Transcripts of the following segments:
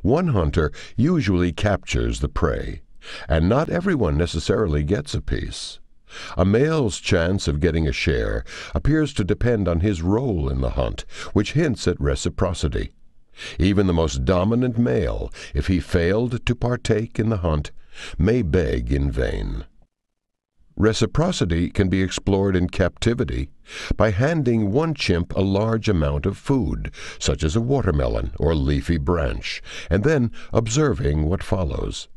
One hunter usually captures the prey, and not everyone necessarily gets a piece. A male's chance of getting a share appears to depend on his role in the hunt, which hints at reciprocity. Even the most dominant male, if he failed to partake in the hunt, may beg in vain. Reciprocity can be explored in captivity by handing one chimp a large amount of food, such as a watermelon or leafy branch, and then observing what follows.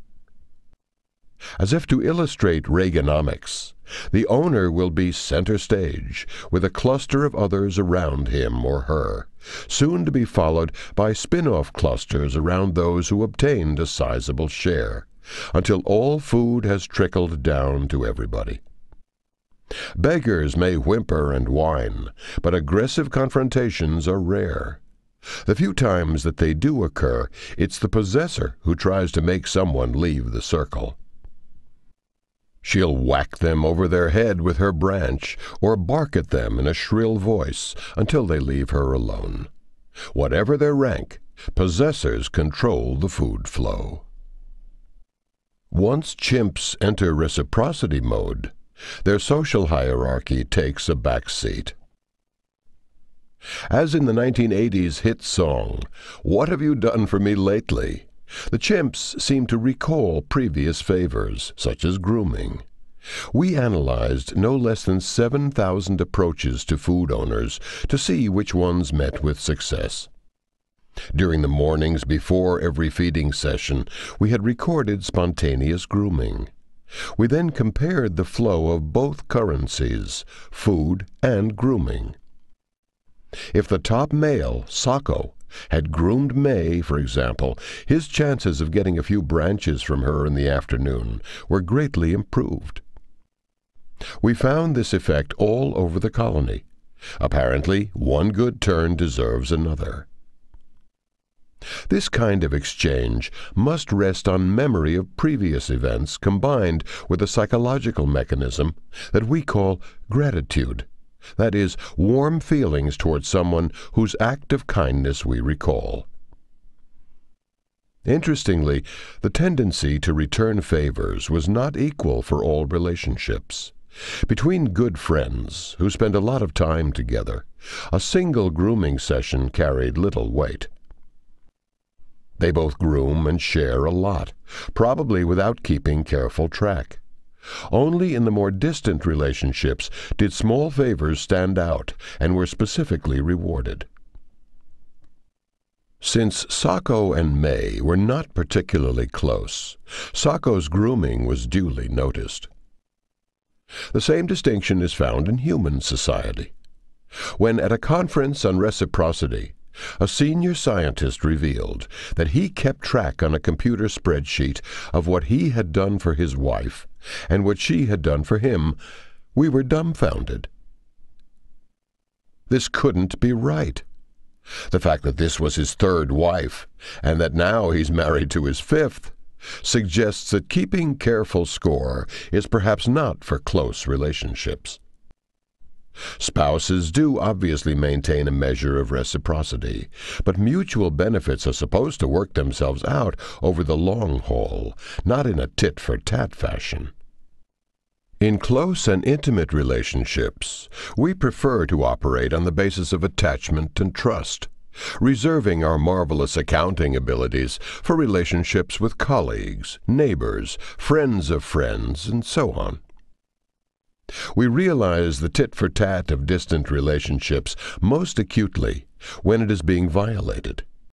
As if to illustrate Reaganomics, the owner will be center stage, with a cluster of others around him or her, soon to be followed by spin-off clusters around those who obtained a sizable share, until all food has trickled down to everybody. Beggars may whimper and whine, but aggressive confrontations are rare. The few times that they do occur, it's the possessor who tries to make someone leave the circle. She'll whack them over their head with her branch or bark at them in a shrill voice until they leave her alone. Whatever their rank, possessors control the food flow. Once chimps enter reciprocity mode, their social hierarchy takes a back seat. As in the 1980s hit song, "What Have You Done For Me Lately?" the chimps seem to recall previous favors, such as grooming. We analyzed no less than 7,000 approaches to food owners to see which ones met with success. During the mornings before every feeding session, we had recorded spontaneous grooming. We then compared the flow of both currencies, food and grooming. If the top male, Sacco, had groomed May, for example, his chances of getting a few branches from her in the afternoon were greatly improved. We found this effect all over the colony. Apparently, one good turn deserves another. This kind of exchange must rest on memory of previous events combined with a psychological mechanism that we call gratitude. That is, warm feelings towards someone whose act of kindness we recall. Interestingly, the tendency to return favors was not equal for all relationships. Between good friends, who spend a lot of time together, a single grooming session carried little weight. They both groom and share a lot, probably without keeping careful track. Only in the more distant relationships did small favors stand out and were specifically rewarded. Since Sacco and May were not particularly close, Sacco's grooming was duly noticed. The same distinction is found in human society. When at a conference on reciprocity, a senior scientist revealed that he kept track on a computer spreadsheet of what he had done for his wife and what she had done for him, we were dumbfounded. This couldn't be right. The fact that this was his third wife, and that now he's married to his fifth, suggests that keeping careful score is perhaps not for close relationships. Spouses do obviously maintain a measure of reciprocity, but mutual benefits are supposed to work themselves out over the long haul, not in a tit-for-tat fashion. In close and intimate relationships, we prefer to operate on the basis of attachment and trust, reserving our marvelous accounting abilities for relationships with colleagues, neighbors, friends of friends, and so on. We realize the tit-for-tat of distant relationships most acutely when it is being violated.